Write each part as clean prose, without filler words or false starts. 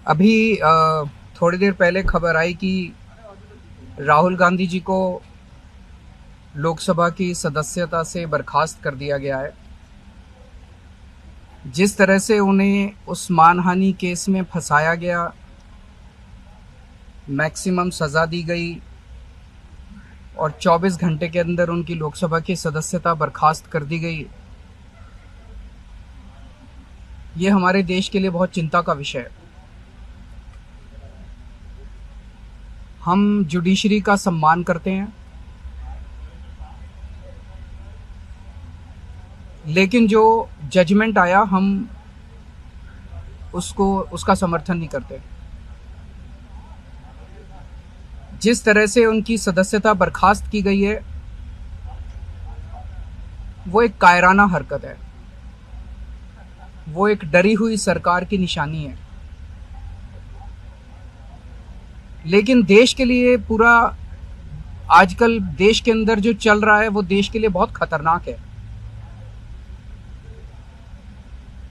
अभी थोड़ी देर पहले खबर आई कि राहुल गांधी जी को लोकसभा की सदस्यता से बर्खास्त कर दिया गया है। जिस तरह से उन्हें उस मानहानि केस में फंसाया गया, मैक्सिमम सज़ा दी गई और 24 घंटे के अंदर उनकी लोकसभा की सदस्यता बर्खास्त कर दी गई, ये हमारे देश के लिए बहुत चिंता का विषय है। हम जुडिशरी का सम्मान करते हैं, लेकिन जो जजमेंट आया हम उसका समर्थन नहीं करते। जिस तरह से उनकी सदस्यता बर्खास्त की गई है, वो एक कायराना हरकत है, वो एक डरी हुई सरकार की निशानी है। लेकिन देश के लिए पूरा आजकल देश के अंदर जो चल रहा है वो देश के लिए बहुत खतरनाक है।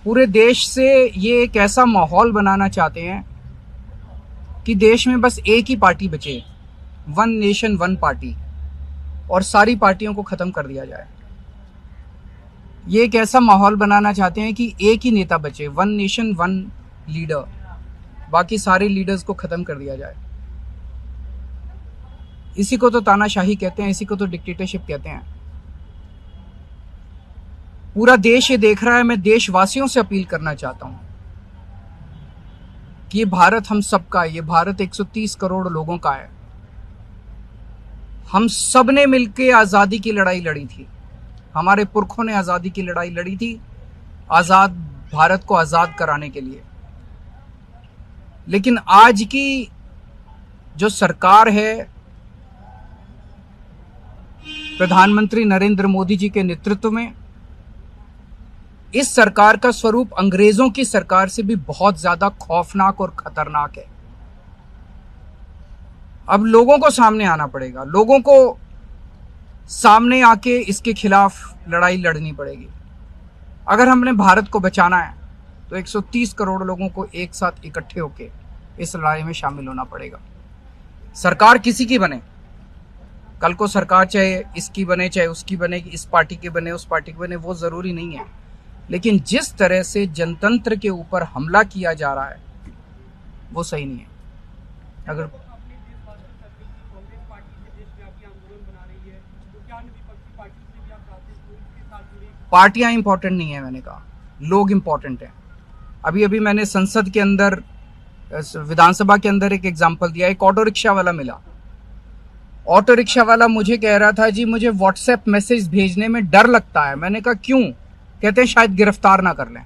पूरे देश से ये एक ऐसा माहौल बनाना चाहते हैं कि देश में बस एक ही पार्टी बचे, वन नेशन वन पार्टी, और सारी पार्टियों को खत्म कर दिया जाए। ये एक ऐसा माहौल बनाना चाहते हैं कि एक ही नेता बचे, वन नेशन वन लीडर, बाकी सारे लीडर्स को खत्म कर दिया जाए। इसी को तो तानाशाही कहते हैं, इसी को तो डिक्टेटरशिप कहते हैं। पूरा देश ये देख रहा है। मैं देशवासियों से अपील करना चाहता हूं कि ये भारत हम सबका है, ये भारत 130 करोड़ लोगों का है। हम सब ने मिलकर आजादी की लड़ाई लड़ी थी, हमारे पुरखों ने आजादी की लड़ाई लड़ी थी, आजाद भारत को आजाद कराने के लिए। लेकिन आज की जो सरकार है, प्रधानमंत्री नरेंद्र मोदी जी के नेतृत्व में, इस सरकार का स्वरूप अंग्रेजों की सरकार से भी बहुत ज्यादा खौफनाक और खतरनाक है। अब लोगों को सामने आना पड़ेगा, लोगों को सामने आके इसके खिलाफ लड़ाई लड़नी पड़ेगी। अगर हमने भारत को बचाना है तो 130 करोड़ लोगों को एक साथ इकट्ठे होके इस लड़ाई में शामिल होना पड़ेगा। सरकार किसी की बने, कल को सरकार चाहे इसकी बने चाहे उसकी बने, इस पार्टी की बने उस पार्टी की बने, वो जरूरी नहीं है। लेकिन जिस तरह से जनतंत्र के ऊपर हमला किया जा रहा है वो सही नहीं है। अगर पार्टियां इंपॉर्टेंट नहीं है, मैंने कहा लोग इंपॉर्टेंट हैं। अभी अभी मैंने संसद के अंदर, विधानसभा के अंदर एक एग्जांपल दिया। एक ऑटो रिक्शा वाला मिला, ऑटो रिक्शा वाला मुझे कह रहा था, जी मुझे व्हाट्सएप मैसेज भेजने में डर लगता है। मैंने कहा क्यों? कहते हैं शायद गिरफ्तार ना कर लें।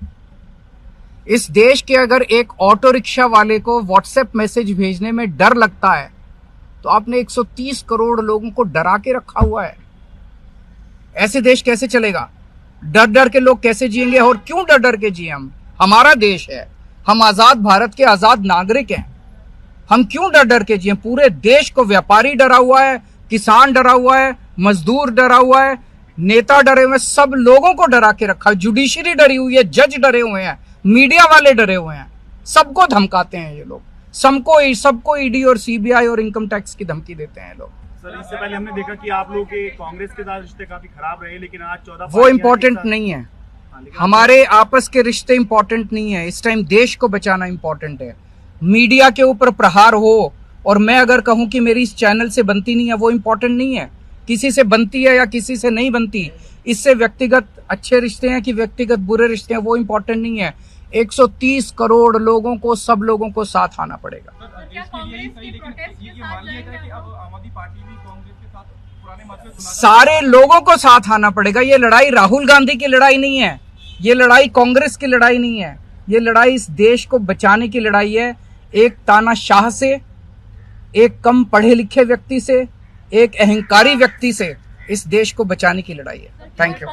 इस देश के अगर एक ऑटो रिक्शा वाले को व्हाट्सएप मैसेज भेजने में डर लगता है तो आपने 130 करोड़ लोगों को डरा के रखा हुआ है। ऐसे देश कैसे चलेगा? डर डर के लोग कैसे जिएंगे? और क्यों डर डर के जिए? हम, हमारा देश है, हम आजाद भारत के आजाद नागरिक हैं, हम क्यों डर डर के जिए? पूरे देश को व्यापारी डरा हुआ है, किसान डरा हुआ है, मजदूर डरा हुआ है, नेता डरे हुए हैं, सब लोगों को डरा के रखा। जुडिशरी डरी हुई है, जज डरे हुए हैं, मीडिया वाले डरे हुए हैं, सबको धमकाते हैं ये लोग, सबको ईडी और सीबीआई और इनकम टैक्स की धमकी देते हैं लोग। सर, इससे पहले हमने देखा कि आप लोगों के कांग्रेस के साथ रिश्ते काफी खराब रहे, लेकिन आज 14 वो इम्पोर्टेंट नहीं है। हमारे आपस के रिश्ते इंपॉर्टेंट नहीं है। इस टाइम देश को बचाना इंपॉर्टेंट है। मीडिया के ऊपर प्रहार हो और मैं अगर कहूं कि मेरी इस चैनल से बनती नहीं है, वो इंपॉर्टेंट नहीं है। किसी से बनती है या किसी से नहीं बनती, इससे व्यक्तिगत अच्छे रिश्ते हैं कि व्यक्तिगत बुरे रिश्ते हैं, वो इंपॉर्टेंट नहीं है। 130 करोड़ लोगों को, सब लोगों को साथ आना पड़ेगा। सारे लोगों को साथ आना पड़ेगा। ये लड़ाई राहुल गांधी की लड़ाई नहीं है, ये लड़ाई कांग्रेस की लड़ाई नहीं है, ये लड़ाई इस देश को बचाने की लड़ाई है। एक तानाशाह से, एक कम पढ़े लिखे व्यक्ति से, एक अहंकारी व्यक्ति से इस देश को बचाने की लड़ाई है। Thank you.